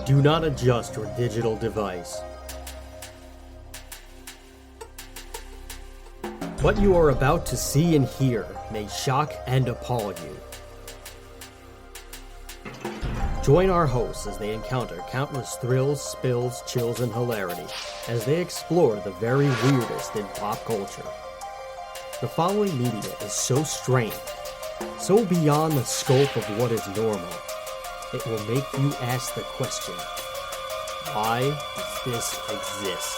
Do not adjust your digital device. What you are about to see and hear may shock and appall you. Join our hosts as they encounter countless thrills, spills, chills, and hilarity as they explore the very weirdest in pop culture. The following media is so strange, so beyond the scope of what is normal, it will make you ask the question, why does this exist?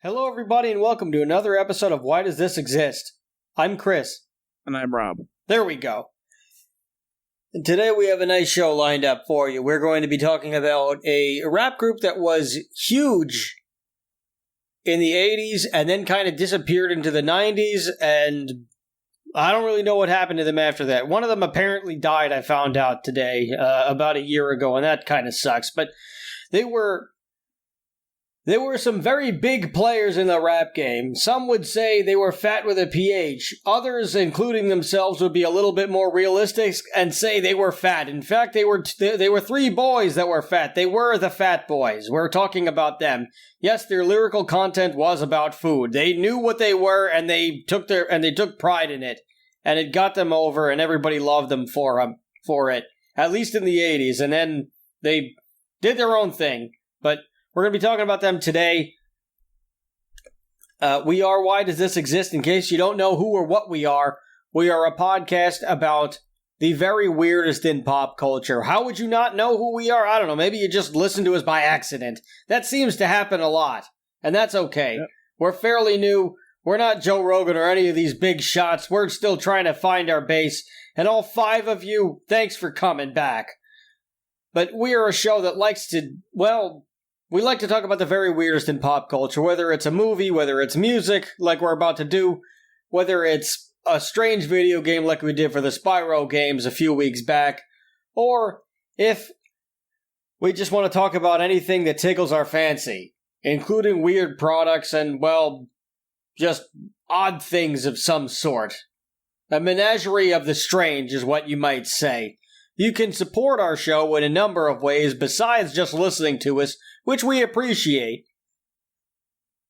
Hello everybody and welcome to another episode of Why Does This Exist? I'm Chris. And I'm Rob. There we go. And today we have a nice show lined up for you. We're going to be talking about a rap group that was huge in the 80s and then kind of disappeared into the 90s, and I don't really know what happened to them after that. One of them apparently died, I found out today, about a year ago, and that kind of sucks. But they were some very big players in the rap game. Some would say they were fat with a PH. Others, including themselves, would be a little bit more realistic and say they were fat. In fact, they were three boys that were fat. They were the Fat Boys. We're talking about them. Yes, their lyrical content was about food. They knew what they were, and they took pride in it. And it got them over, and everybody loved them for it. At least in the 80s. And then they did their own thing. But we're going to be talking about them today. We are Why Does This Exist? In case you don't know who or what we are a podcast about the very weirdest in pop culture. How would you not know who we are? I don't know. Maybe you just listened to us by accident. That seems to happen a lot, and that's okay. Yep. We're fairly new. We're not Joe Rogan or any of these big shots. We're still trying to find our base, and all five of you, thanks for coming back. But we are a show that likes to, we like to talk about the very weirdest in pop culture, whether it's a movie, whether it's music, like we're about to do, whether it's a strange video game like we did for the Spyro games a few weeks back, or if we just want to talk about anything that tickles our fancy, including weird products and, just odd things of some sort. A menagerie of the strange is what you might say. You can support our show in a number of ways besides just listening to us, which we appreciate.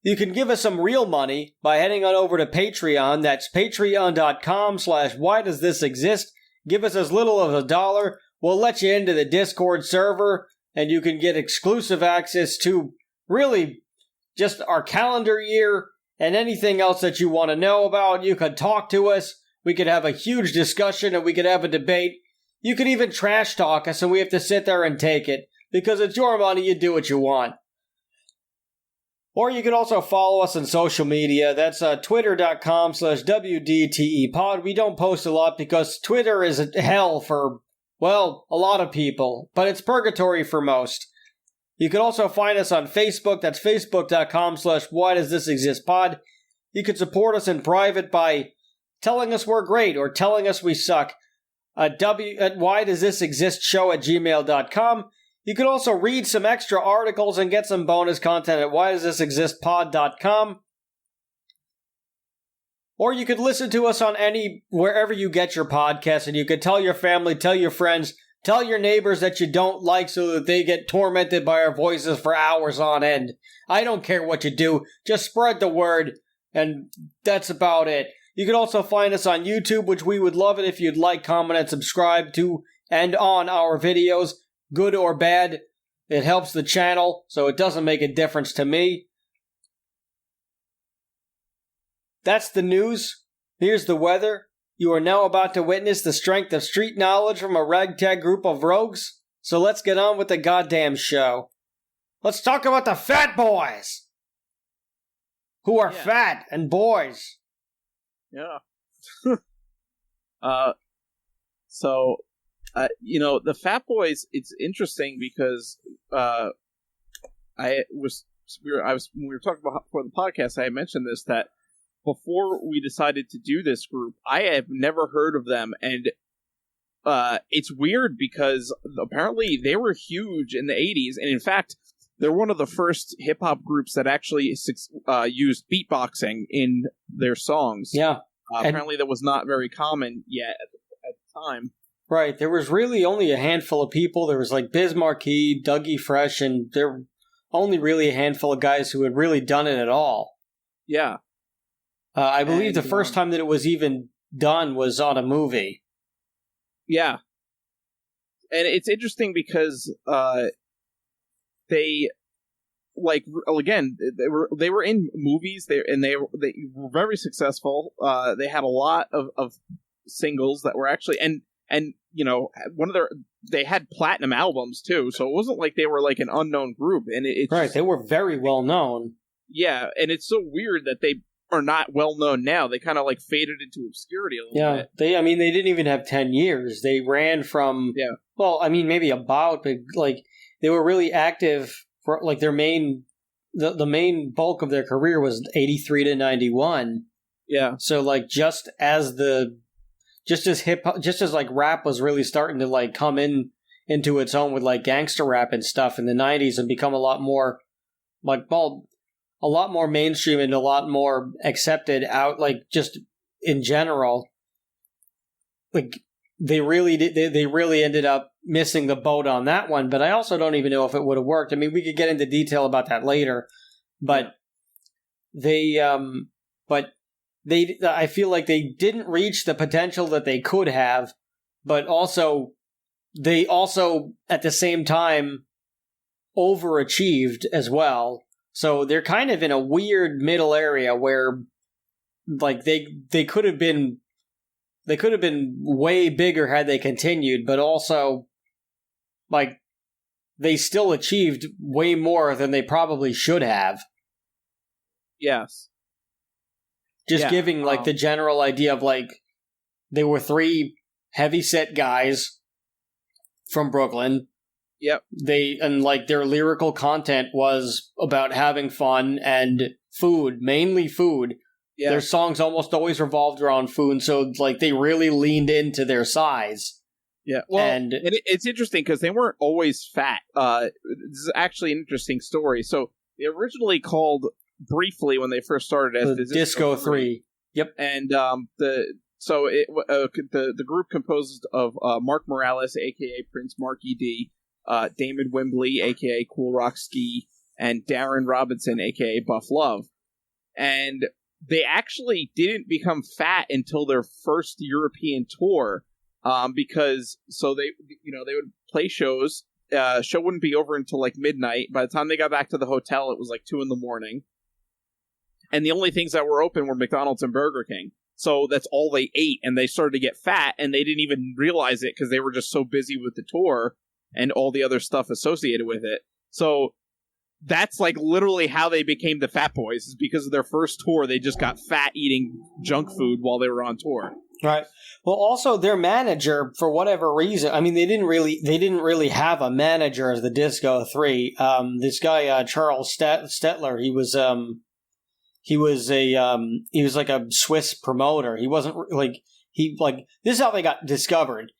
You can give us some real money by heading on over to Patreon. That's patreon.com/whydoesthisexist. Give us as little as $1. We'll let you into the Discord server, and you can get exclusive access to really just our calendar year and anything else that you want to know about. You could talk to us. We could have a huge discussion, and we could have a debate. You could even trash talk us, and we have to sit there and take it. Because it's your money, you do what you want. Or you can also follow us on social media. That's twitter.com/WDTEpod. We don't post a lot because Twitter is hell for, a lot of people. But it's purgatory for most. You can also find us on Facebook. That's facebook.com/whydoesthisexistpod. You can support us in private by telling us we're great or telling us we suck. At whydoesthisexistshow@gmail.com. You can also read some extra articles and get some bonus content at whydoesthisexistpod.com. Or you could listen to us on wherever you get your podcasts, and you could tell your family, tell your friends, tell your neighbors that you don't like so that they get tormented by our voices for hours on end. I don't care what you do, just spread the word, and that's about it. You can also find us on YouTube, which we would love it if you'd like, comment, and subscribe to and on our videos. Good or bad, it helps the channel, so it doesn't make a difference to me. That's the news. Here's the weather. You are now about to witness the strength of street knowledge from a ragtag group of rogues. So let's get on with the goddamn show. Let's talk about the Fat Boys! Who are fat and boys. Yeah. The Fat Boys, it's interesting because when we were talking about for the podcast, I mentioned this, that before we decided to do this group, I have never heard of them, and it's weird because apparently they were huge in the 80s, and in fact, they're one of the first hip-hop groups that actually used beatboxing in their songs. Yeah. Apparently that was not very common yet at the time. Right. There was really only a handful of people. There was like Biz Markie, Dougie Fresh, and there were only really a handful of guys who had really done it at all. Yeah. I believe the first time that it was even done was on a movie. Yeah. And it's interesting because they, like, again, they were in movies, they were very successful. They had a lot of singles that were actually, and you know, they had platinum albums too, so it wasn't like they were like an unknown group. And they were very well known. Yeah, and it's so weird that they are not well known now. They kind of like faded into obscurity a little bit. They didn't even have 10 years. They ran from maybe about, but like they were really active for like their main the main bulk of their career was 83 to 91. Yeah. So like just as like rap was really starting to like come into its own with like gangster rap and stuff in the 90s and become a lot more like a lot more mainstream and a lot more accepted out, like just in general, like they really ended up missing the boat on that one. But I also don't even know if it would have worked. I mean, we could get into detail about that later, but I feel like they didn't reach the potential that they could have, but they also at the same time overachieved as well. So they're kind of in a weird middle area where, like, they could have been way bigger had they continued, but also, like, they still achieved way more than they probably should have. Yes. Just giving, like, the general idea of, like, they were three heavy-set guys from Brooklyn. Yep. Their lyrical content was about having fun and food, mainly food. Yeah. Their songs almost always revolved around food, so like they really leaned into their size. Yeah, well, and it's interesting because they weren't always fat. This is actually an interesting story. So they originally called briefly when they first started as the Disco 3. Yep. And the group composed of Mark Morales, a.k.a. Prince Marky D, Damon Wembley, a.k.a. Cool Rock Ski, and Darren Robinson, a.k.a. Buff Love. And they actually didn't become fat until their first European tour, because they would play shows. Show wouldn't be over until like midnight. By the time they got back to the hotel, it was like 2 a.m. And the only things that were open were McDonald's and Burger King. So that's all they ate, and they started to get fat, and they didn't even realize it because they were just so busy with the tour and all the other stuff associated with it. So that's like literally how they became the Fat Boys, is because of their first tour. They just got fat eating junk food while they were on tour. Right. Well, also their manager, for whatever reason, I mean, they didn't really have a manager as the Disco 3. This guy Charles Stetler, he was like a Swiss promoter. He wasn't this is how they got discovered.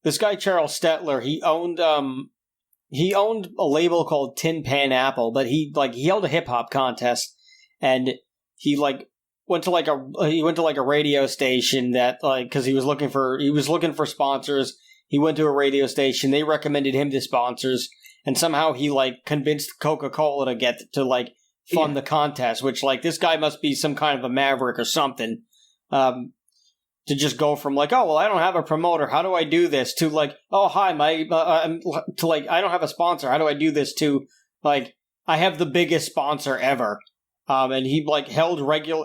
This guy Charles Stetler, he owned a label called Tin Pan Apple, but he held a hip hop contest, and he went to a radio station that because he was looking for sponsors. He went to a radio station. They recommended him to sponsors, and somehow he convinced Coca-Cola to get to fund the contest. Which this guy must be some kind of a maverick or something. To just go from I don't have a promoter, how do I do this, to oh hi I don't have a sponsor, how do I do this, to I have the biggest sponsor ever. And he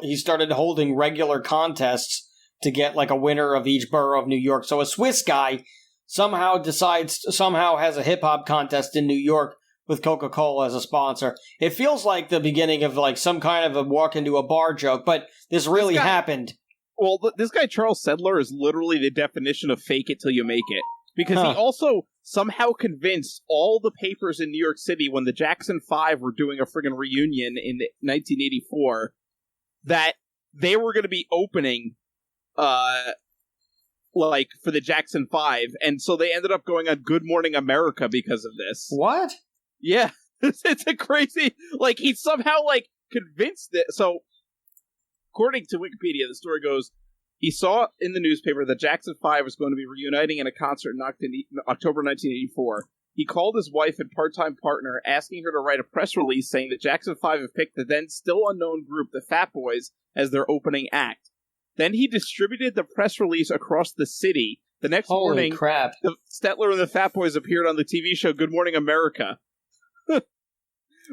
he started holding regular contests to get a winner of each borough of New York. So a Swiss guy somehow has a hip hop contest in New York with Coca-Cola as a sponsor. It feels like the beginning of some kind of a walk into a bar joke, but this really happened. Well, this guy, Charles Sedler, is literally the definition of fake it till you make it. Because he also somehow convinced all the papers in New York City when the Jackson 5 were doing a friggin' reunion in 1984 that they were going to be opening, for the Jackson 5. And so they ended up going on Good Morning America because of this. What? Yeah. It's a crazy... he somehow, convinced it. So... according to Wikipedia, the story goes, he saw in the newspaper that Jackson 5 was going to be reuniting in a concert in October 1984. He called his wife and part-time partner, asking her to write a press release saying that Jackson 5 had picked the then still unknown group, the Fat Boys, as their opening act. Then he distributed the press release across the city. The next morning, crap. Stetler and the Fat Boys appeared on the TV show Good Morning America.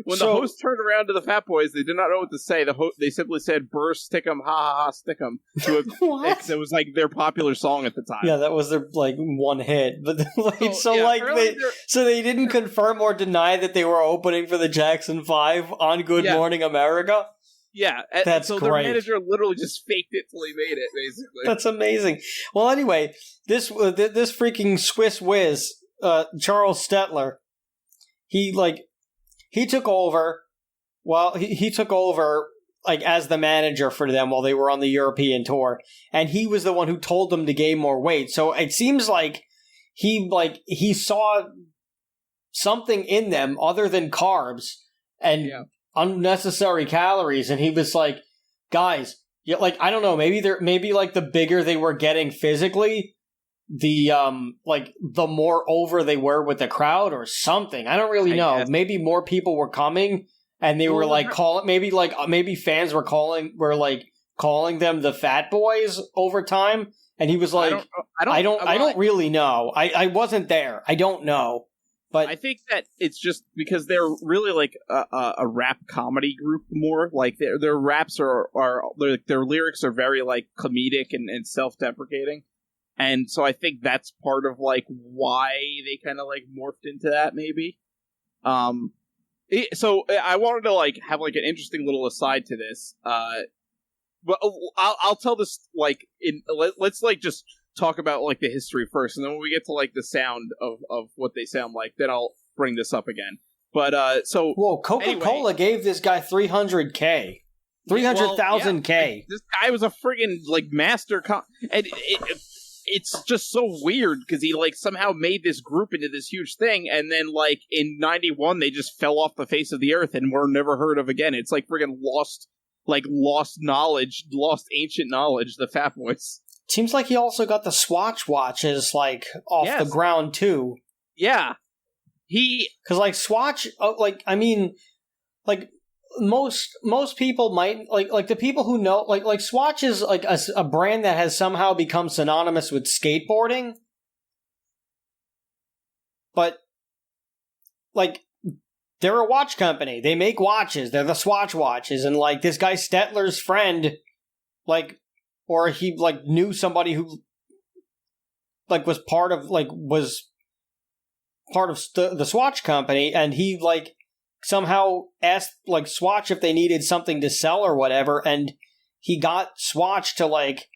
When the host turned around to the Fat Boys, they did not know what to say. They simply said, "Burr, stick 'em, ha ha ha, stick 'em." It was like their popular song at the time. Yeah, that was their like one hit. But they didn't confirm or deny that they were opening for the Jackson 5 on Good Morning America. Yeah, that's so great. Their manager literally just faked it till he made it. Basically, that's amazing. Well, anyway, this freaking Swiss whiz, Charles Stetler, he took over. Well, he took over like as the manager for them while they were on the European tour, and he was the one who told them to gain more weight. So it seems like he saw something in them other than carbs and unnecessary calories, and he was like, "Guys, I don't know, maybe the bigger they were getting physically, the more over they were with the crowd or something. I don't really know. Maybe more people were coming and they were maybe fans were calling them the Fat Boys over time, and he was like, I don't really know. I wasn't there. I don't know. But I think that it's just because they're really like a rap comedy group more. Like their raps are their lyrics are very like comedic and self-deprecating. And so I think that's part of like why they kind of like morphed into that maybe. So I wanted to like have like an interesting little aside to this. But I'll tell this like let's like just talk about like the history first, and then when we get to like the sound of what they sound like, then I'll bring this up again. But Coca-Cola gave this guy 300K. 300,000K. This guy was a friggin' like master and it's just so weird because he like somehow made this group into this huge thing, and then like in 91 they just fell off the face of the earth and were never heard of again. It's like friggin' lost ancient knowledge, the Fat Boys. Seems like he also got the Swatch watches like off the ground too. Yeah. Because like Swatch, most people might like the people who know like Swatch is like a brand that has somehow become synonymous with skateboarding, but like they're a watch company. They make watches. They're the Swatch watches, and like this guy Stetler's friend, or he like knew somebody who like was part of the Swatch company, and he like somehow asked like Swatch if they needed something to sell or whatever, and he got Swatch to like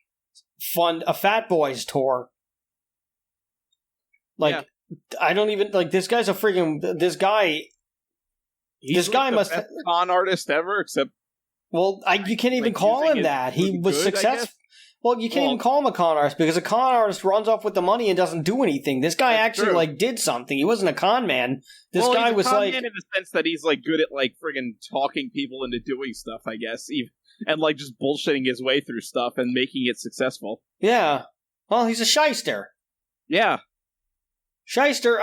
fund a Fat Boys tour. I don't even like this guy's a freaking this guy. He's the must best con artist ever, except you can't even call him that. He was successful. Well, you can't even call him a con artist because a con artist runs off with the money and doesn't do anything. This guy actually like did something. He wasn't a con man. This guy was like man in the sense that he's like good at like friggin' talking people into doing stuff, I guess, and like just bullshitting his way through stuff and making it successful. Yeah. Well, he's a shyster. Yeah. Shyster.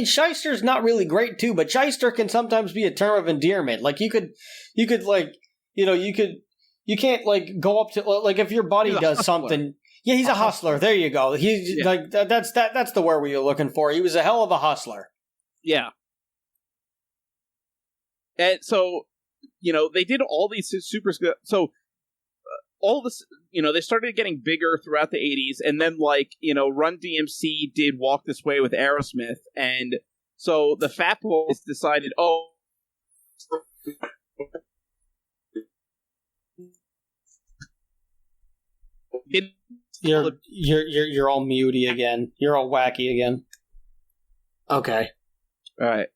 Shyster's not really great too, but shyster can sometimes be a term of endearment. Like you could like you can't like go up to like if your buddy does something. Yeah, he's a hustler. There you go. He's like that's the word we were looking for. He was a hell of a hustler. Yeah. And so, they did all these super. So all this, they started getting bigger throughout the 80s, and then Run DMC did Walk This Way with Aerosmith, and so the Fat Boys decided, You're all mutey again. You're all wacky again. Okay. All right.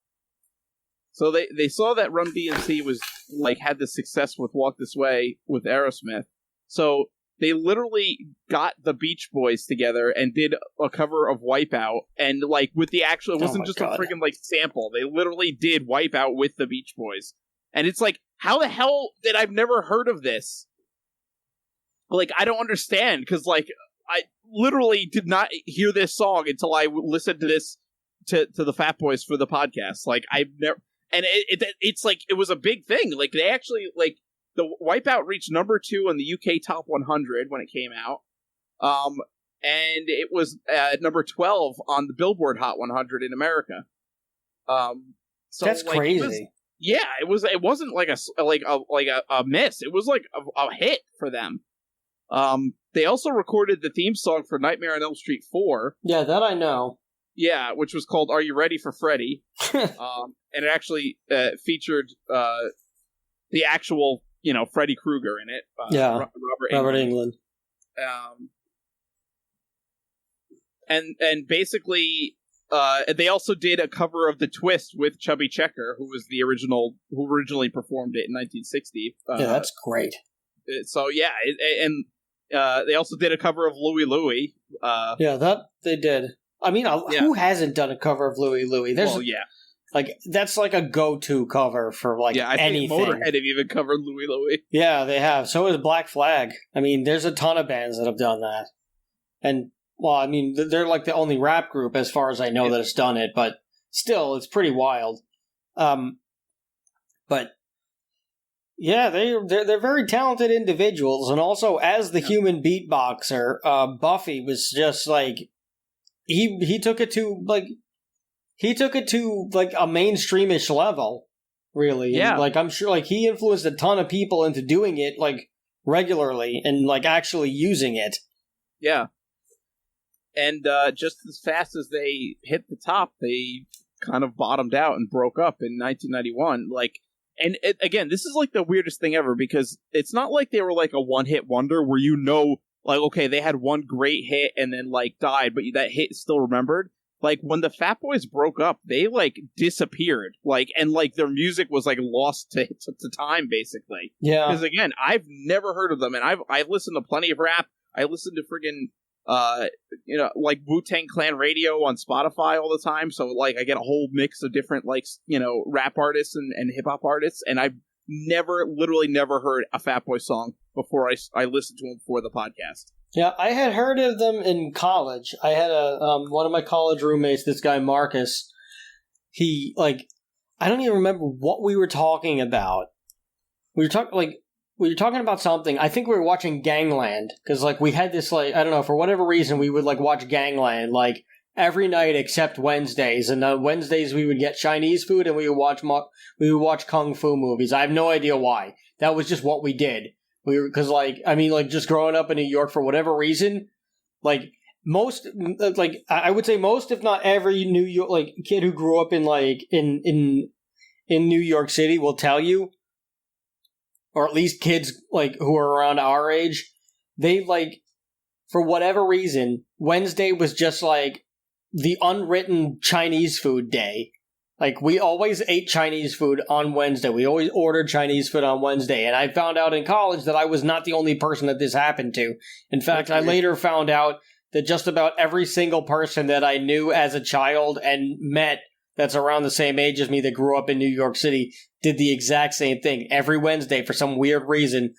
So they saw that Run DMC was had the success with Walk This Way with Aerosmith. So they literally got the Beach Boys together and did a cover of Wipeout, and with the actual, it wasn't just a freaking sample. They literally did Wipeout with the Beach Boys, and it's how the hell did I've never heard of this? like, I don't understand, because, like, I literally did not hear this song until I listened to this, to the Fat Boys for the podcast. Like, I've never, and it's like, it was a big thing. Like, they actually, like, the Wipeout reached number 2 on the UK Top 100 when it came out. And it was number 12 on the Billboard Hot 100 in America. So that's like, crazy. It wasn't like a miss. It was like a hit for them. They also recorded the theme song for Nightmare on Elm Street 4. Yeah, that I know. Yeah, which was called "Are You Ready for Freddy?" And it actually featured the actual, Freddy Krueger in it. Robert Englund. And basically, they also did a cover of "The Twist" with Chubby Checker, who originally performed it in 1960. Yeah, that's great. So yeah, and they also did a cover of "Louie Louie." Yeah, that they did. I mean, who hasn't done a cover of Louie Louie? Like, that's like a go-to cover for, like, anything. I think Motorhead have even covered Louie Louie. Yeah, they have. So has Black Flag. I mean, there's a ton of bands that have done that. And, well, I mean, they're like the only rap group, as far as I know, that has done it. But still, it's pretty wild. But, yeah, they're very talented individuals. And also, as the human beatboxer, Buffy was just, like, he took it to, like... He took it to, like, a mainstreamish level, really. Yeah. And, like, I'm sure, like, he influenced a ton of people into doing it, like, regularly and, like, actually using it. Yeah. And just as fast as they hit the top, they kind of bottomed out and broke up in 1991. Like, and again, this is, like, the weirdest thing ever, because it's not like they were, like, a one-hit wonder where like, okay, they had one great hit and then, like, died, but that hit is still remembered. Like, when the Fat Boys broke up, they, like, disappeared. Like, and, like, their music was, like, lost to time, basically. Yeah. Because, again, I've never heard of them, and I've listened to plenty of rap. I listen to friggin', like, Wu-Tang Clan radio on Spotify all the time, so, like, I get a whole mix of different, like, rap artists and hip-hop artists, and I've literally never heard a Fat Boy song before I listened to them for the podcast. Yeah, I had heard of them in college. I had one of my college roommates, this guy Marcus. He, like, I don't even remember what we were talking about. We were talking about something. I think we were watching Gangland, because, like, we had this, like, I don't know, for whatever reason, we would, like, watch Gangland, like, every night except Wednesdays. And on Wednesdays we would get Chinese food and we would watch kung fu movies. I have no idea why. That was just what we did. Because, like, I mean, like, just growing up in New York for whatever reason, like, I would say most, if not every New York, like, kid who grew up in, like, in New York City will tell you, or at least kids, like, who are around our age, they, like, for whatever reason, Wednesday was just, like, the unwritten Chinese food day. Like, we always ate Chinese food on Wednesday. We always ordered Chinese food on Wednesday. And I found out in college that I was not the only person that this happened to. In fact, I later found out that just about every single person that I knew as a child and met that's around the same age as me that grew up in New York City did the exact same thing. Every Wednesday, for some weird reason,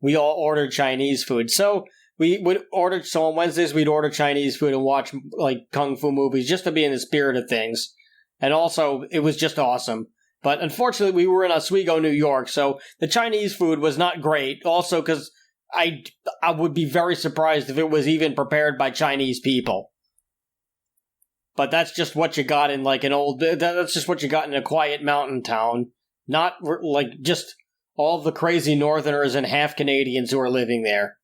we all ordered Chinese food. So on Wednesdays, we'd order Chinese food and watch, like, kung fu movies just to be in the spirit of things. And also, it was just awesome. But unfortunately, we were in Oswego, New York, so the Chinese food was not great. Also, because I would be very surprised if it was even prepared by Chinese people. But that's just what you got in, like, that's just what you got in a quiet mountain town. Not, like, just all the crazy Northerners and half Canadians who are living there.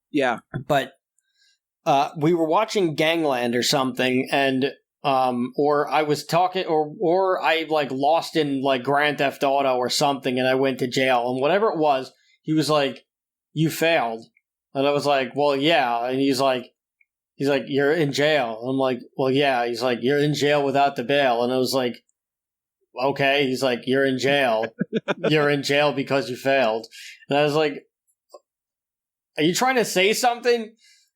Yeah. But we were watching Gangland or something, and or I was talking, or I, like, lost in, like, Grand Theft Auto or something, and I went to jail, and whatever it was, he was like, "You failed," and I was like, "Well, yeah," and he's like, "You're in jail." I'm like, "Well, yeah." He's like, "You're in jail without the bail," and I was like, "Okay." He's like, "You're in jail. You're in jail because you failed," and I was like, "Are you trying to say something?"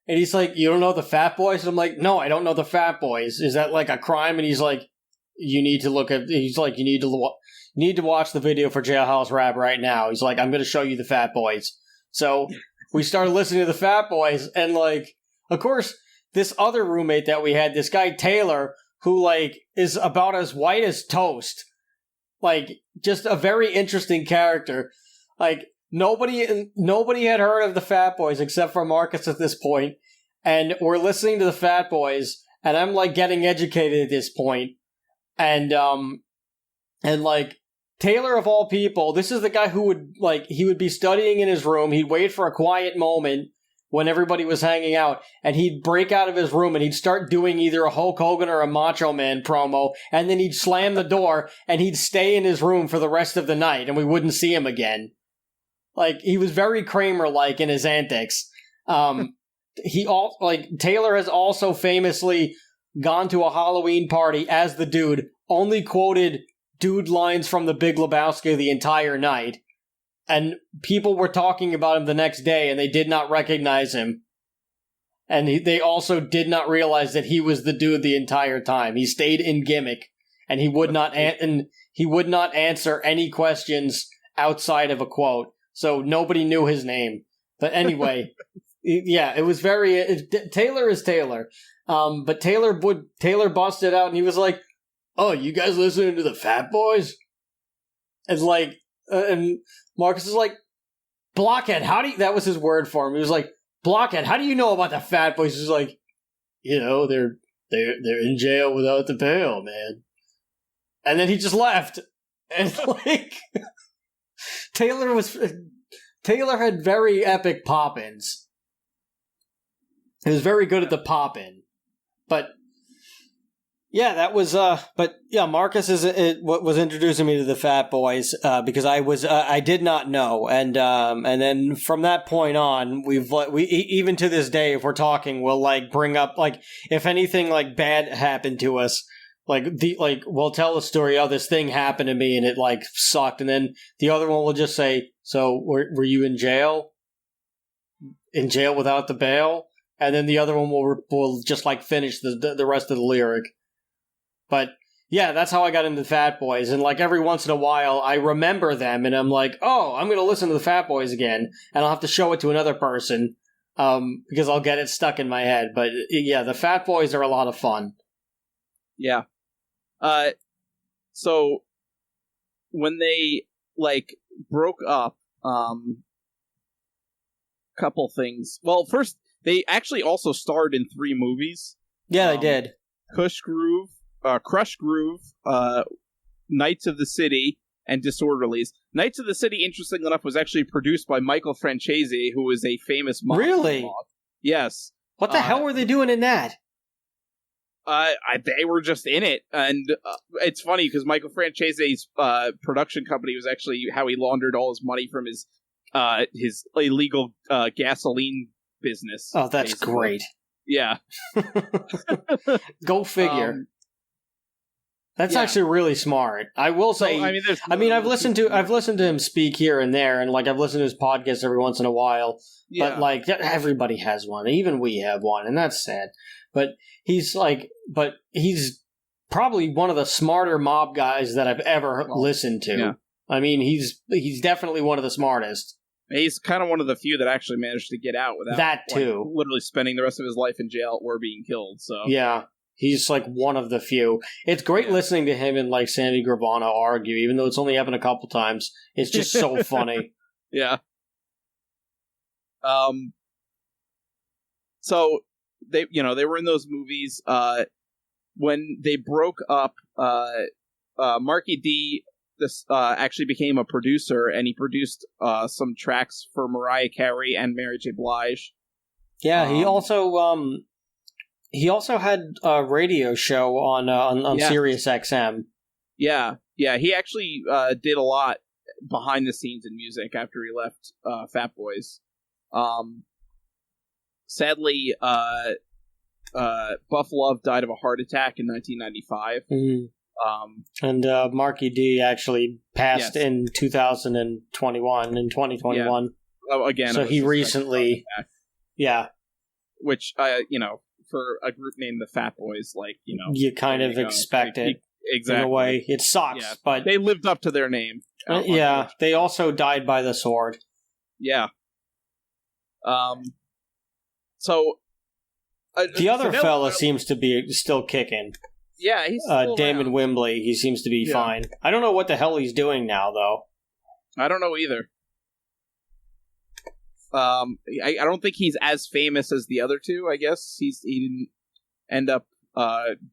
And he's like, "You don't know the Fat Boys?" And I'm like, "No, I don't know the Fat Boys. Is that, like, a crime?" And he's like, "You need to look at." He's like, "You need to watch the video for Jailhouse Rap right now." He's like, "I'm going to show you the Fat Boys." So we started listening to the Fat Boys, and, like, of course, this other roommate that we had, this guy Taylor, who, like, is about as white as toast. Like, just a very interesting character. Like, nobody had heard of the Fat Boys except for Marcus at this point, and we're listening to the Fat Boys, and I'm, like, getting educated at this point, and like, Taylor, of all people, this is the guy who would, like, he would be studying in his room, he'd wait for a quiet moment when everybody was hanging out, and he'd break out of his room and he'd start doing either a Hulk Hogan or a Macho Man promo, and then he'd slam the door and he'd stay in his room for the rest of the night and we wouldn't see him again. Like, he was very Kramer-like in his antics. Taylor has also famously gone to a Halloween party as the Dude, only quoted Dude lines from The Big Lebowski the entire night. And people were talking about him the next day, and they did not recognize him. And they also did not realize that he was the Dude the entire time. He stayed in gimmick, and he would not answer any questions outside of a quote. So nobody knew his name. But anyway, yeah, it was Taylor is Taylor. But Taylor busted out, and he was like, "Oh, you guys listening to the Fat Boys?" It's like, and Marcus is like, "Blockhead, that was his word for him. He was like, "Blockhead, how do you know about the Fat Boys?" He's like, they're in jail without the bail, man. And then he just left. And, like, Taylor had very epic pop-ins. He was very good at the pop-in. But yeah, that was, Marcus was introducing me to the Fat Boys, because I did not know. And then from that point on, we even to this day, if we're talking, we'll, like, bring up, like, if anything, like, bad happened to us, we'll tell the story, oh, this thing happened to me and it, like, sucked. And then the other one will just say, so were you in jail? In jail without the bail? And then the other one will just, like, finish the rest of the lyric. But yeah, that's how I got into the Fat Boys. And, like, every once in a while, I remember them, and I'm like, oh, I'm going to listen to the Fat Boys again, and I'll have to show it to another person, because I'll get it stuck in my head. But yeah, the Fat Boys are a lot of fun. Yeah. So when they, like, broke up, couple things. Well, first, they actually also starred in 3 movies. Yeah, they did. Crush Groove, Knights of the City, and Disorderlies. Knights of the City, interestingly enough, was actually produced by Michael Francese, who is a famous mob. Really? Yes. What the hell were they doing in that? They were just in it, and it's funny because Michael Francese's production company was actually how he laundered all his money from his illegal gasoline business. Oh, that's basically great. Yeah. Go figure. That's actually really smart. I will say. I've listened to him speak here and there, and, like, I've listened to his podcast every once in a while. Yeah. But, like, everybody has one. Even we have one, and that's sad. But he's probably one of the smarter mob guys that I've ever listened to. Yeah. I mean, he's definitely one of the smartest. He's kind of one of the few that actually managed to get out without that too, like, literally spending the rest of his life in jail or being killed. So yeah, he's like one of the few. It's great listening to him and, like, Sammy Gravano argue, even though it's only happened a couple times. It's just so funny. Yeah. So they were in those movies. When they broke up, Marky D actually became a producer, and he produced some tracks for Mariah Carey and Mary J. Blige. Yeah, he also had a radio show on Sirius XM. Yeah, he actually did a lot behind the scenes in music after he left Fat Boys. Sadly, Buff Love died of a heart attack in 1995. Mm-hmm. And Marky D actually passed in 2021. Yeah. Oh, again, so he recently, which for a group named the Fat Boys, like, you kind of expect it. Exactly. In a way, it sucks, but they lived up to their name. They also died by the sword. Yeah. So the other fella seems to be still kicking. Yeah, he's still Damon around. Wembley. He seems to be fine. I don't know what the hell he's doing now, though. I don't know either. I don't think he's as famous as the other two. I guess he didn't end up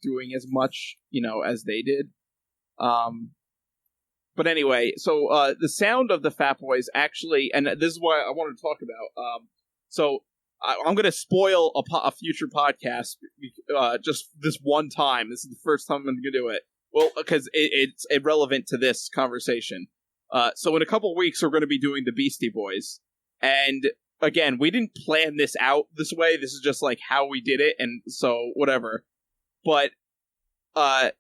doing as much, as they did. But anyway, so the sound of the Fat Boys actually, and this is what I wanted to talk about. So I'm going to spoil a future podcast just this one time. This is the first time I'm going to do it. Well, because it's irrelevant to this conversation. So in a couple weeks, we're going to be doing the Beastie Boys. And again, we didn't plan this out this way. This is just like how we did it. And so whatever. But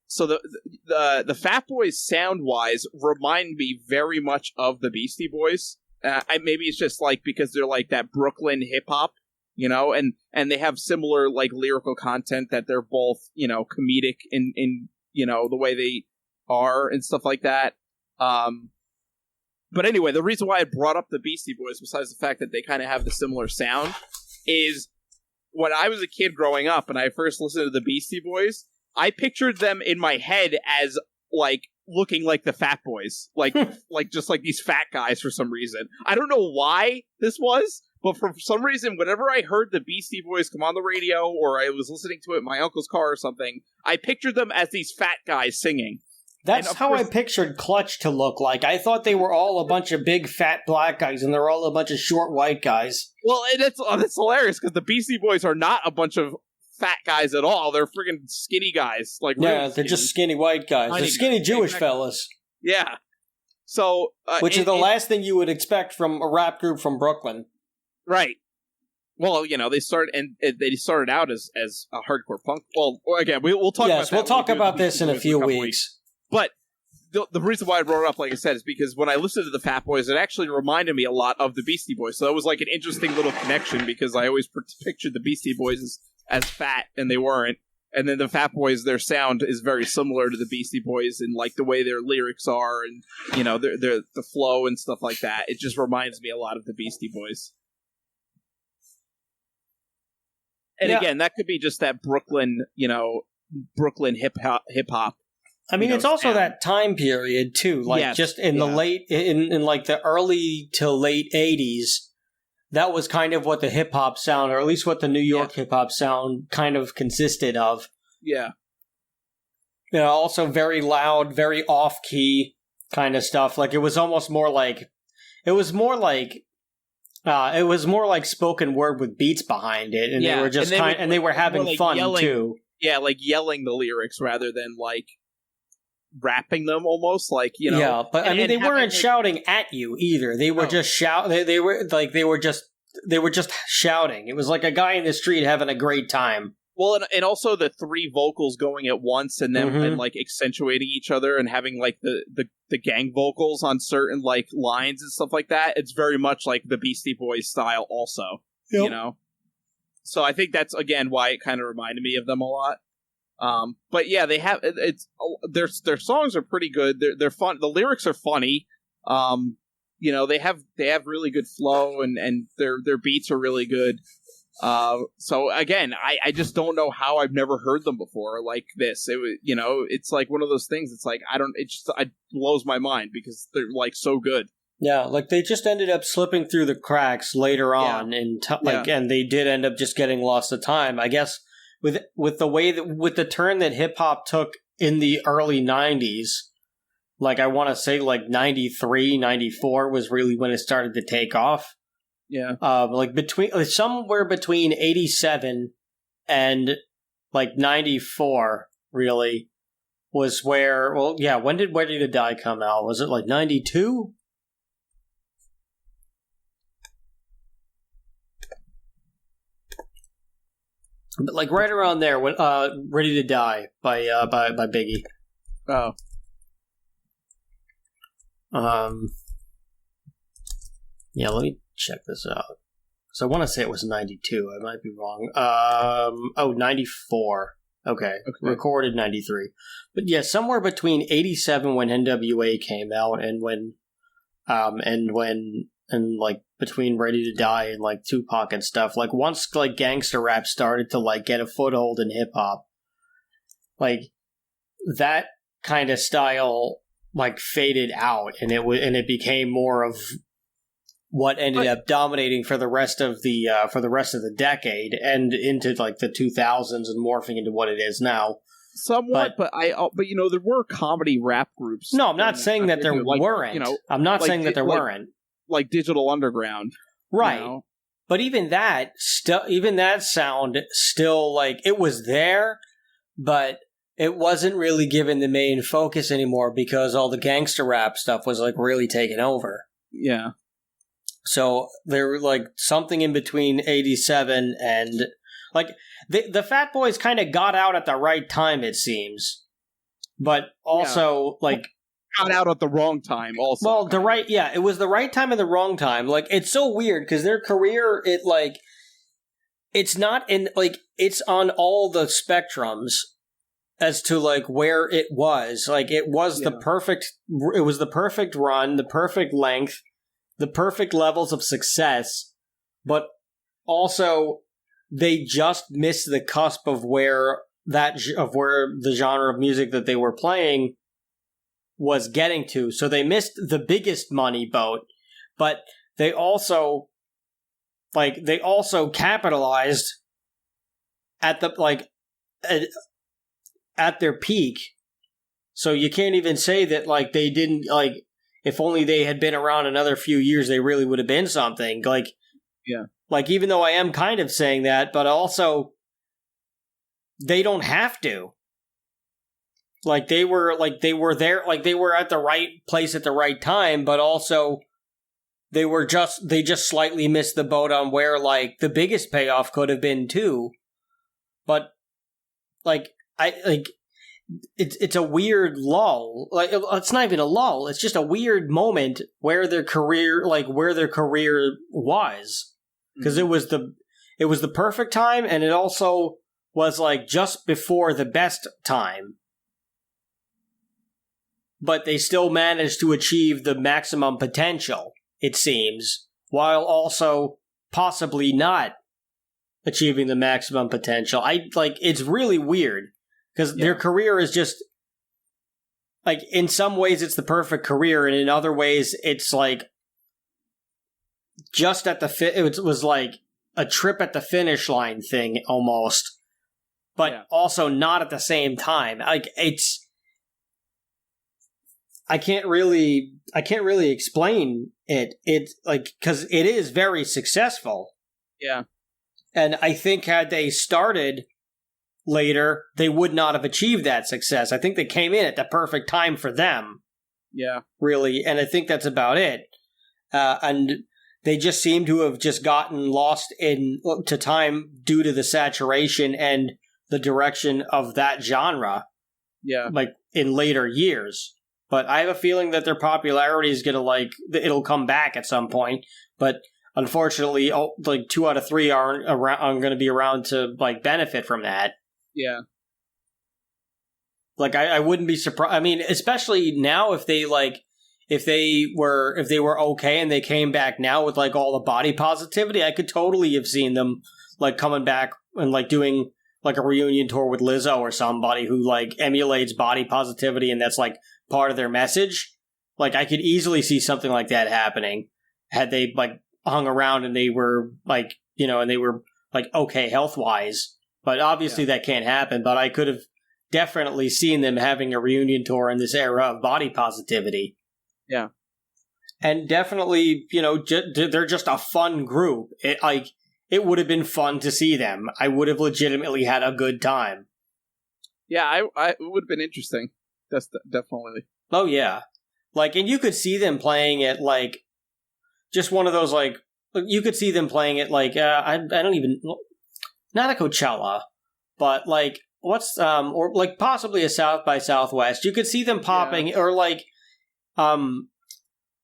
so the Fat Boys sound-wise remind me very much of the Beastie Boys. Maybe it's just like because they're like that Brooklyn hip-hop. And they have similar like lyrical content that they're both, comedic in the way they are and stuff like that. But anyway, the reason why I brought up the Beastie Boys, besides the fact that they kind of have the similar sound, is when I was a kid growing up and I first listened to the Beastie Boys, I pictured them in my head as like looking like the Fat Boys, like just like these fat guys for some reason. I don't know why this was. But for some reason, whenever I heard the Beastie Boys come on the radio, or I was listening to it in my uncle's car or something, I pictured them as these fat guys singing. That's how I pictured Clutch to look like. I thought they were all a bunch of big fat black guys, and they're all a bunch of short white guys. Well, and it's hilarious, because the Beastie Boys are not a bunch of fat guys at all. They're friggin' skinny guys. They're just skinny white guys. They're skinny Jewish fellas. Yeah. So, which is the last thing you would expect from a rap group from Brooklyn. Right. Well, they started out as a hardcore punk. Well, again, we'll talk about that. Yes, we'll talk about this in a few weeks. But the reason why I brought it up, like I said, is because when I listened to the Fat Boys, it actually reminded me a lot of the Beastie Boys. So that was like an interesting little connection, because I always pictured the Beastie Boys as fat, and they weren't. And then the Fat Boys, their sound is very similar to the Beastie Boys in like the way their lyrics are, and the flow and stuff like that. It just reminds me a lot of the Beastie Boys. And again, that could be just that Brooklyn hip hop. I mean, it's also that time period too. Like just in the late, in like the early to late 80s, that was kind of what the hip hop sound, or at least what the New York hip hop sound kind of consisted of. Yeah. Also very loud, very off key kind of stuff. Like it was almost more like, it was more like spoken word with beats behind it, and they were just they were having fun yelling, too. Yeah, like yelling the lyrics rather than like rapping them, almost like Yeah, but I mean, they weren't shouting at you either. They were just They were just shouting. It was like a guy in the street having a great time. Well, and also the three vocals going at once, and them and like accentuating each other, and having like the gang vocals on certain like lines and stuff like that. It's very much like the Beastie Boys style, also. Yep. So I think that's again why it kind of reminded me of them a lot. But yeah, they have their songs are pretty good. They're fun. The lyrics are funny. They have really good flow, and their beats are really good. So again, I just don't know how I've never heard them before like this. It's like one of those things. It's like it blows my mind, because they're like so good. Yeah, like they just ended up slipping through the cracks later on, and they did end up just getting lost to time. I guess with the way that with the turn that hip hop took in the early 90s, like I want to say like 93, 94 was really when it started to take off. Yeah. Somewhere between 87 and like 94 really was where, when did Ready to Die come out? Was it like 92? But like right around there, when Ready to Die by Biggie. Oh. Yeah, let me check this out. So I want to say it was 92. I might be wrong. 94. Okay. Recorded 93. But yeah, somewhere between 87 when NWA came out and when and like between Ready to Die and like Tupac and stuff. Like once like gangster rap started to like get a foothold in hip hop, like that kind of style like faded out, and it became more of what ended up dominating for the rest of the decade and into like the 2000s and morphing into what it is now. Somewhat, but you know, there were comedy rap groups. No, I'm not saying that there weren't. You know, I'm not saying that there weren't. Like Digital Underground, right? You know? But even that sound still like it was there, but it wasn't really given the main focus anymore because all the gangster rap stuff was like really taken over. Yeah. So there were like something in between 87 and like the Fat Boys kind of got out at the right time, it seems, but also like got out at the wrong time. Also, well, it was the right time and the wrong time. Like it's so weird because their career, it's not in like it's on all the spectrums as to like where it was. Like it was the perfect run, the perfect length, the perfect levels of success, but also they just missed the cusp of where the genre of music that they were playing was getting to. So they missed the biggest money boat, but they also capitalized at at their peak. So you can't even say that like they didn't like if only they had been around another few years they really would have been something. Like Like even though I am kind of saying that, but also they don't have to. Like they were there, like they were at the right place at the right time, but also they just slightly missed the boat on where like the biggest payoff could have been too. But it's a weird lull. Like it's not even a lull. It's just a weird moment where their career was, because it was the perfect time, and it also was like just before the best time. But they still managed to achieve the maximum potential, it seems, while also possibly not achieving the maximum potential. It's really weird because their career is just like in some ways it's the perfect career, and in other ways it's like just at it was like a trip at the finish line thing almost, but also not at the same time. Like I can't really explain it. It's like because it is very successful. Yeah. And I think had they started later, they would not have achieved that success. I think they came in at the perfect time for them. Yeah. Really. And I think that's about it. And they just seem to have just gotten lost to time due to the saturation and the direction of that genre. Yeah. Like in later years. But I have a feeling that their popularity is going to it'll come back at some point. But unfortunately, 2 out of 3 aren't going to be around to benefit from that. Yeah. I wouldn't be surprised. I mean, especially now if they were okay and they came back now with all the body positivity, I could totally have seen them coming back and doing a reunion tour with Lizzo or somebody who emulates body positivity and that's part of their message. I could easily see something like that happening had they hung around and they were okay health wise. But obviously that can't happen. But I could have definitely seen them having a reunion tour in this era of body positivity. Yeah. And definitely, they're just a fun group. It would have been fun to see them. I would have legitimately had a good time. Yeah, it would have been interesting. That's definitely. Oh, yeah. And you could see them playing it just one of those, you could see them playing it I don't even, not a Coachella, but what's, or possibly a South by Southwest. You could see them popping, or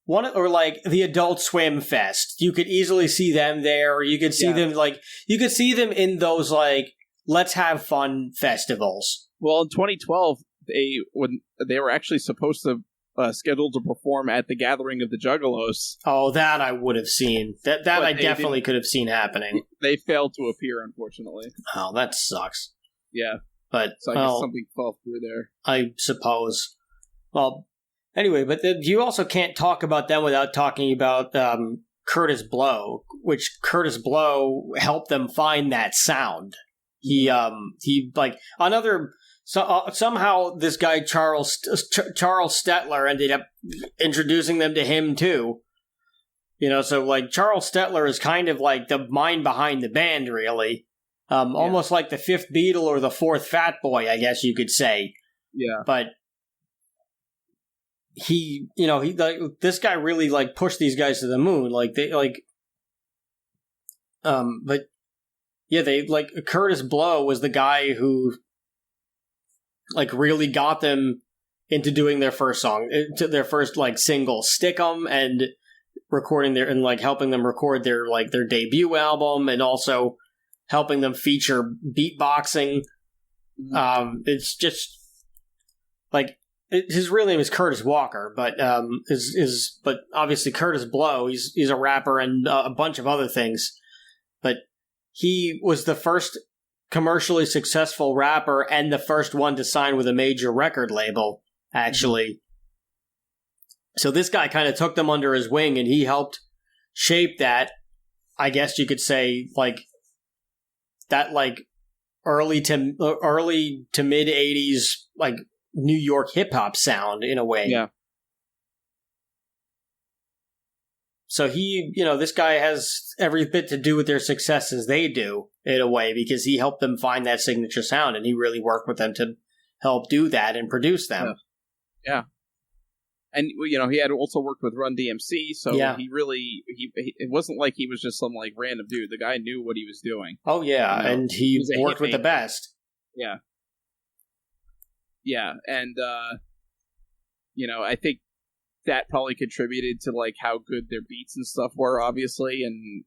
the Adult Swim Fest. You could easily see them there, or you could see them, you could see them in those, let's have fun festivals. Well, in 2012, when they were actually supposed to scheduled to perform at the Gathering of the Juggalos. Oh, that I would have seen. That I definitely could have seen happening. They failed to appear, unfortunately. Oh, that sucks. Yeah. But so I guess something fell through there. I suppose. Well, anyway, but you also can't talk about them without talking about Curtis Blow, which Curtis Blow helped them find that sound. He like another. So somehow this guy Charles Stetler ended up introducing them to him too. So like Charles Stetler is kind of like the mind behind the band, really. Almost like the fifth Beatle or the fourth Fat Boy, I guess you could say. Yeah. But this guy really like pushed these guys to the moon. Like they like, but yeah, they like Curtis Blow was the guy who like really got them into doing their first song, to their first like single, Stick 'Em, and recording and like helping them record their debut album, and also helping them feature beatboxing. It's just like his real name is Curtis Walker, but but obviously Curtis Blow. He's a rapper and a bunch of other things, but he was the first commercially successful rapper and the first one to sign with a major record label, actually. So this guy kind of took them under his wing, and he helped shape that, I guess you could say, like that like early to mid 80s like New York hip hop sound in a way. Yeah. So this guy has every bit to do with their success as they do, in a way, because he helped them find that signature sound, and he really worked with them to help do that and produce them. Yeah. And, he had also worked with Run DMC, so he really, it wasn't like he was just some, like, random dude. The guy knew what he was doing. Oh, yeah, and he worked with the best. Yeah. Yeah, and, I think that probably contributed to like how good their beats and stuff were, obviously, and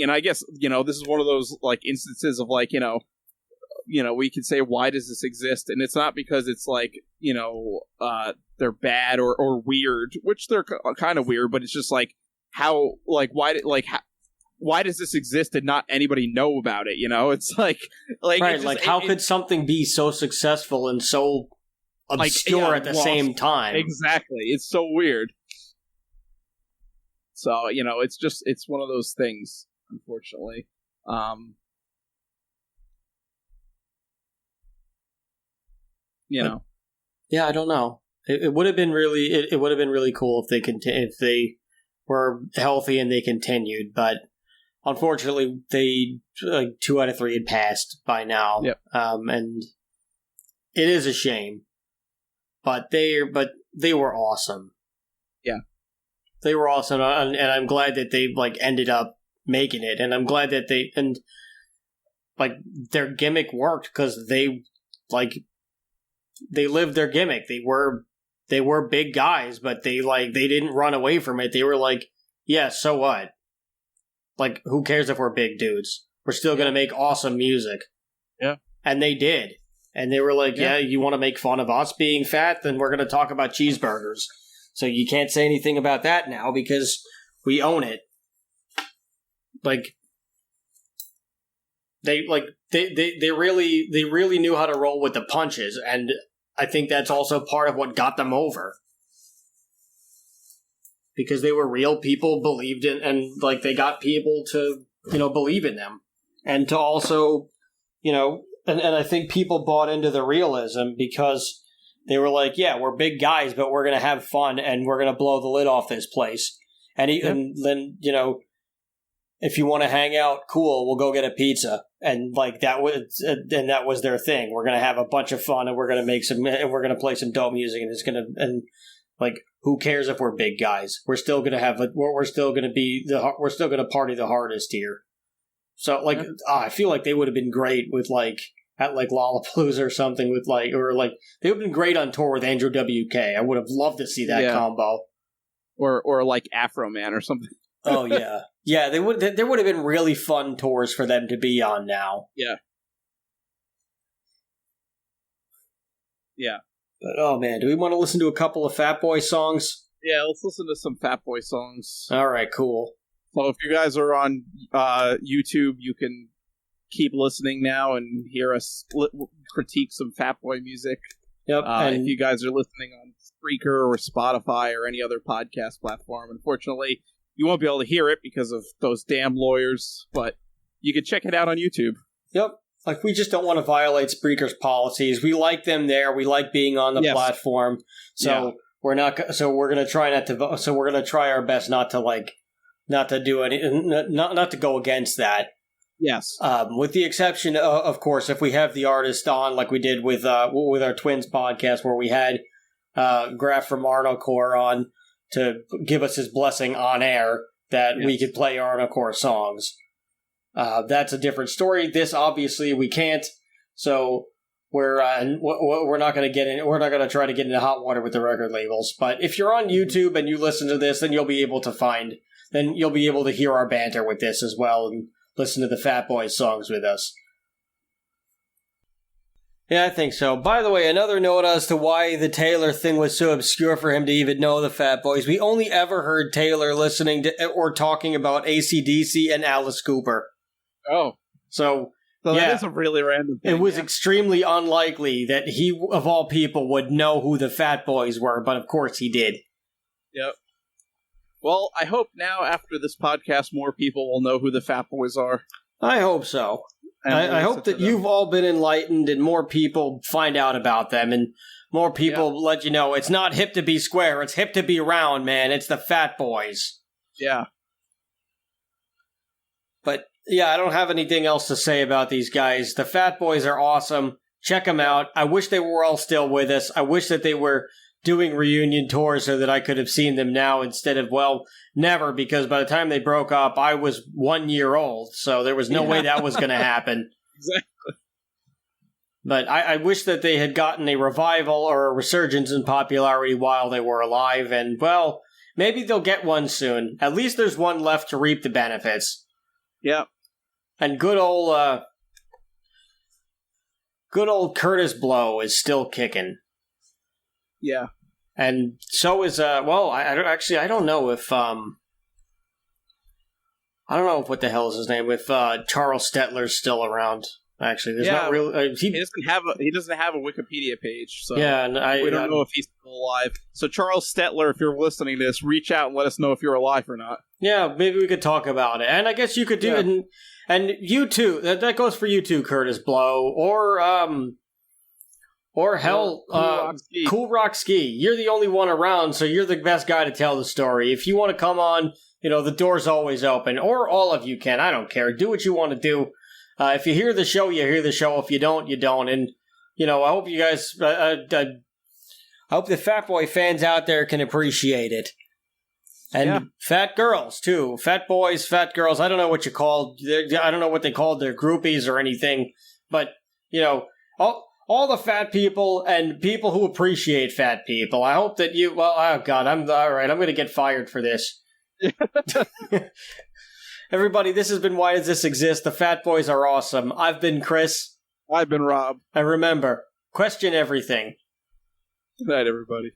and I guess this is one of those like instances of like we can say, why does this exist? And it's not because it's like they're bad or weird, which they're kind of weird, but it's just like how like why does this exist and not anybody know about it? It's like right. Just, like how could something be so successful and so obscure at the same time? Exactly. It's so weird. So, it's one of those things, unfortunately. Yeah, I don't know. It would have been really it would have been really cool if they were healthy and they continued, but unfortunately, they 2 out of 3 had passed by now. Yep. And it is a shame, but they were awesome. Yeah, they were awesome, and I'm glad that they like ended up making it, and I'm glad that they their gimmick worked because they lived their gimmick. They were big guys, but they didn't run away from it. They were like, yeah, so what? Like, who cares if we're big dudes? We're still going to make awesome music. Yeah. And they did. And they were like, yeah, you want to make fun of us being fat? Then we're going to talk about cheeseburgers. So you can't say anything about that now because we own it. Like, they really knew how to roll with the punches. And I think that's also part of what got them over. Because they were real people, believed in, and like they got people to, believe in them. And to also, and I think people bought into the realism because they were like, yeah, we're big guys, but we're going to have fun and we're going to blow the lid off this place. And then, if you want to hang out, cool, we'll go get a pizza. And like that was their thing. We're going to have a bunch of fun and we're going to play some dope music and who cares if we're big guys? We're still going to we're still going to party the hardest here. So I feel like they would have been great with at Lollapalooza or something with they would have been great on tour with Andrew WK. I would have loved to see that combo. Or like Afro Man or something. Oh yeah. Yeah, there would have been really fun tours for them to be on now. Yeah. Yeah. But, oh, man, do we want to listen to a couple of Fat Boy songs? Yeah, let's listen to some Fat Boy songs. All right, cool. So if you guys are on YouTube, you can keep listening now and hear us critique some Fat Boy music. Yep. And if you guys are listening on Spreaker or Spotify or any other podcast platform, unfortunately, you won't be able to hear it because of those damn lawyers, but you can check it out on YouTube. Yep. Like, we just don't want to violate Spreaker's policies. We like them there. We like being on the platform. So we're not. So we're going to try not to. So we're going to try our best not to do any. Not to go against that. Yes. With the exception, of course, if we have the artist on, like we did with our Twins podcast, where we had Graf from Arnocore on to give us his blessing on air that we could play Arnocore songs. That's a different story. This obviously we can't, so we're not going to get in. We're not going to try to get into hot water with the record labels. But if you're on YouTube and you listen to this, then you'll be able to hear our banter with this as well and listen to the Fat Boys songs with us. Yeah, I think so. By the way, another note as to why the Taylor thing was so obscure for him to even know the Fat Boys. We only ever heard Taylor listening to or talking about AC/DC and Alice Cooper. Oh. So that is a really random thing. It was extremely unlikely that he, of all people, would know who the Fat Boys were, but of course he did. Yep. Well, I hope now, after this podcast, more people will know who the Fat Boys are. I hope so. I hope that you've all been enlightened and more people find out about them and more people let you know it's not hip to be square, it's hip to be round, man. It's the Fat Boys. Yeah. But, yeah, I don't have anything else to say about these guys. The Fat Boys are awesome. Check them out. I wish they were all still with us. I wish that they were doing reunion tours so that I could have seen them now instead of, well, never, because by the time they broke up, I was 1 year old, so there was no way that was going to happen. Exactly. But I wish that they had gotten a revival or a resurgence in popularity while they were alive, and, well, maybe they'll get one soon. At least there's one left to reap the benefits. Yeah. And good old Curtis Blow is still kicking. Yeah. And so is, I don't know if, what the hell is his name, if Charles Stetler's still around. Actually, there's not really... he doesn't have a Wikipedia page, so and we don't know if he's still alive. So Charles Stetler, if you're listening to this, reach out and let us know if you're alive or not. Yeah, maybe we could talk about it. And I guess you could do it, and you too, that goes for you too, Curtis Blow, or hell, Cool Rock Ski. You're the only one around, so you're the best guy to tell the story. If you want to come on, the door's always open. Or all of you can. I don't care. Do what you want to do. If you hear the show, you hear the show. If you don't, you don't. And, I hope you guys... I hope the Fat Boy fans out there can appreciate it. And fat girls, too. Fat boys, fat girls. I don't know what you called... I don't know what they called their groupies or anything. But, all the fat people and people who appreciate fat people. I hope that you... Well, oh, God, all right. I'm going to get fired for this. Everybody, this has been Why Does This Exist? The Fat Boys are awesome. I've been Chris. I've been Rob. And remember, question everything. Good night, everybody.